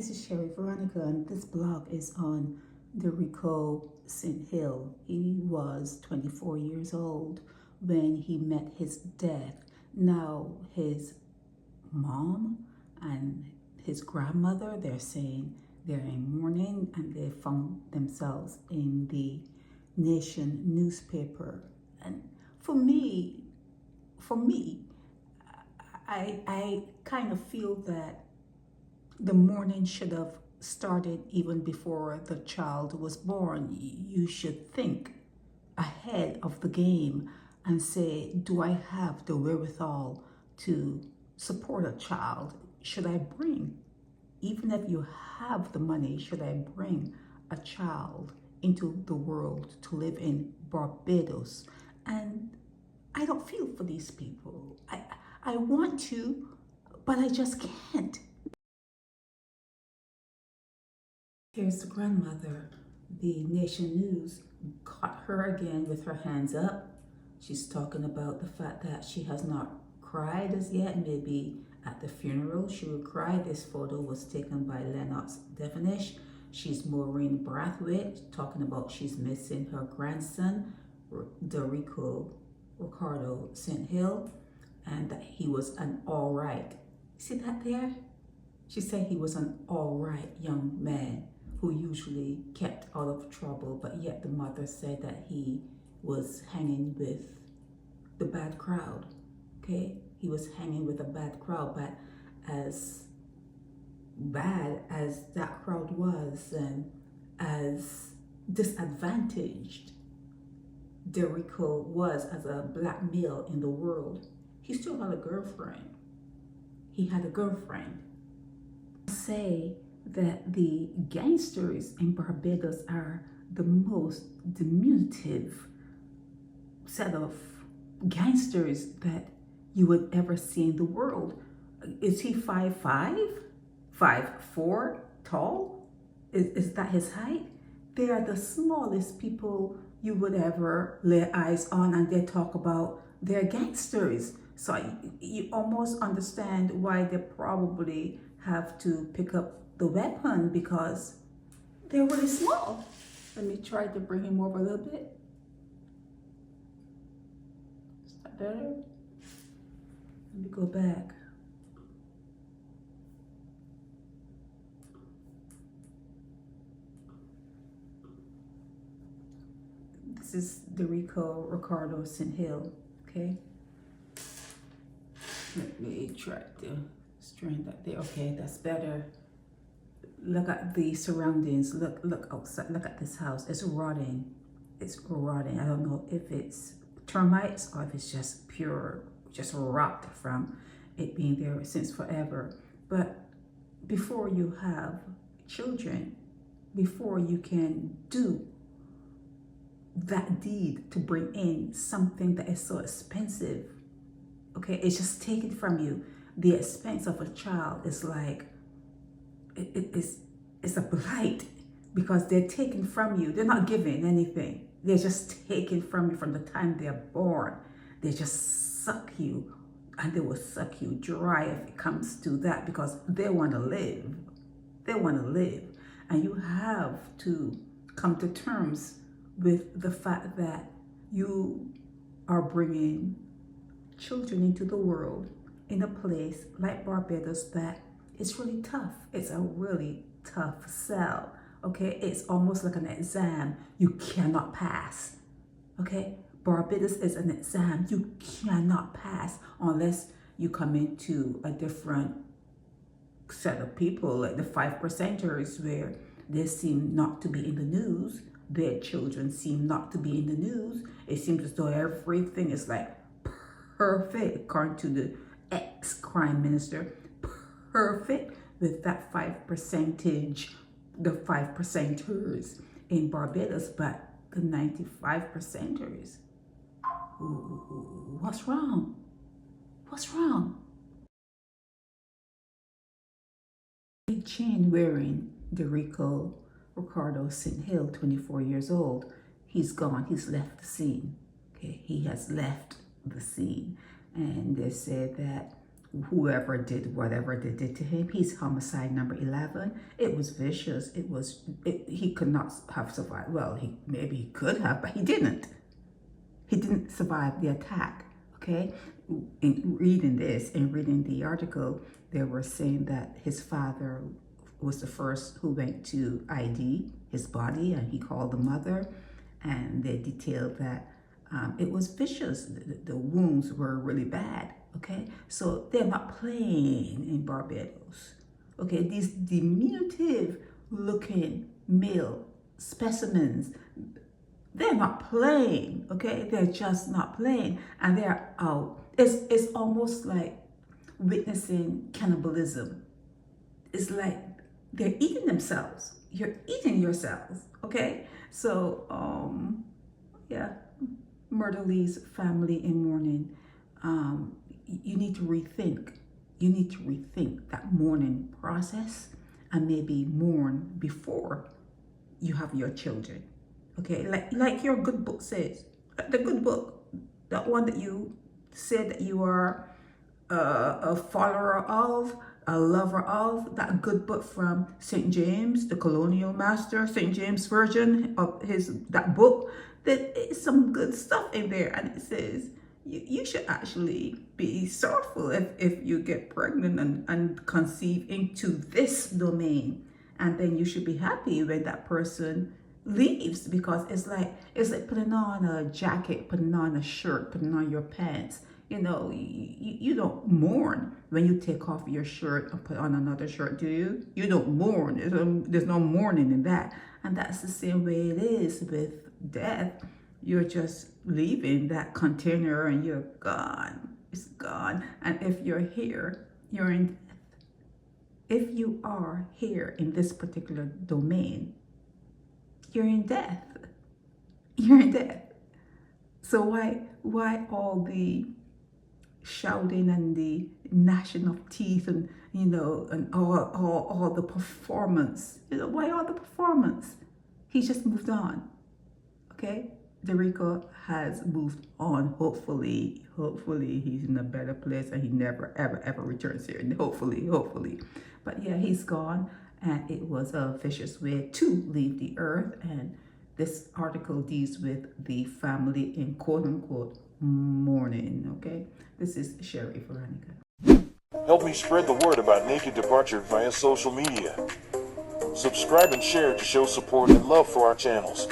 this is Sherry Veronica, and this blog is on Derricko St Hill. He was 24 years old when he met his death. Now his mom and his grandmother, they're saying they're in mourning, and they found themselves in the Nation newspaper. And for me, I kind of feel that the mourning should have started even before the child was born. You should think ahead of the game and say, do I have the wherewithal to support a child? Should I bring, even if you have the money, should I bring a child into the world to live in Barbados? And I don't feel for these people. I want to, but I just can't. Here's the grandmother. The Nation News caught her again with her hands up. She's talking about the fact that she has not cried as yet. Maybe at the funeral she will cry. This photo was taken by Lennox Devonish. She's Maureen Brathwaite, talking about she's missing her grandson, Derricko R St Hill, and that he was an all right. See that there? She said he was an all right young man who usually kept out of trouble, but yet the mother said that he was hanging with the bad crowd. Okay, he was hanging with a bad crowd, but as bad as that crowd was and as disadvantaged Derricko was as a black male in the world, he still had a girlfriend. He had a girlfriend. Say that the gangsters in Barbados are the most diminutive set of gangsters that you would ever see in the world. Is he 5'5", 5'4" tall? Is that his height? They are the smallest people you would ever lay eyes on, and they talk about they're gangsters. So you almost understand why they probably have to pick up the weapon, because they're really small. Let me try to bring him over a little bit. Is that better? Let me go back. This is Derricko R St Hill, okay? Let me try to straighten that there. Okay, that's better. Look at the surroundings. Look outside. Look at this house. It's rotting. It's rotting. I don't know if it's termites or if it's just pure, just rot from it being there since forever. But before you have children, before you can do that deed to bring in something that is so expensive, okay, it's just taken from you. The expense of a child is like, it's a blight, because they're taken from you. They're not giving anything. They're just taken from you from the time they're born. They just suck you, and they will suck you dry if it comes to that, because they want to live. They want to live. And you have to come to terms with the fact that you are bringing children into the world in a place like Barbados that is really tough. It's a really tough sell, okay? It's almost like an exam you cannot pass, okay? Barbados is an exam you cannot pass unless you come into a different set of people, like the 5%ers, where they seem not to be in the news. Their children seem not to be in the news. It seems as though everything is like perfect, according to the ex-crime minister, perfect with that 5%, the 5%ers in Barbados, but the 95%ers, what's wrong? What's wrong? Big chain wearing Derricko R St Hill, 24 years old. He's gone. He's left the scene. Okay, he has left the scene, and they said that whoever did whatever they did to him. He's homicide number 11. It was vicious. He could not have survived. Well, maybe he could have, but he didn't. He didn't survive the attack. Okay, in reading this and reading the article, they were saying that his father was the first who went to ID his body, and he called the mother, and they detailed that it was vicious. The wounds were really bad. Okay, so they're not playing in Barbados. Okay, these diminutive looking male specimens, they're not playing. Okay, they're just not playing, and they're out. It's almost like witnessing cannibalism. It's like they're eating themselves. You're eating yourselves. Okay, so yeah, murder leaves family in mourning. You need to rethink. You need to rethink that mourning process, and maybe mourn before you have your children. Okay, like your good book says, the good book, that one that you said that you are a follower of, a lover of, that good book from St. James, the colonial master, St. James version of that book. That is some good stuff in there, and it says you should actually be sorrowful if you get pregnant and conceive into this domain, and then you should be happy when that person leaves, because it's like putting on a jacket, putting on a shirt, putting on your pants. You know, you don't mourn when you take off your shirt and put on another shirt, do you? You don't mourn. There's no mourning in that. And that's the same way it is with death. You're just leaving that container and you're gone. It's gone. And if you're here, you're in death. If you are here in this particular domain, you're in death. You're in death. So why all the shouting and the gnashing of teeth and and all the performance? Why all the performance? He's just moved on. Okay? Derricko has moved on. Hopefully he's in a better place and he never ever returns here. And hopefully. But yeah, he's gone, and it was a vicious way to leave the earth. And this article deals with the family in quote unquote mourning. Okay, this is Sherry Veronica. Help me spread the word about Naked Departure via social media. Subscribe and share to show support and love for our channels.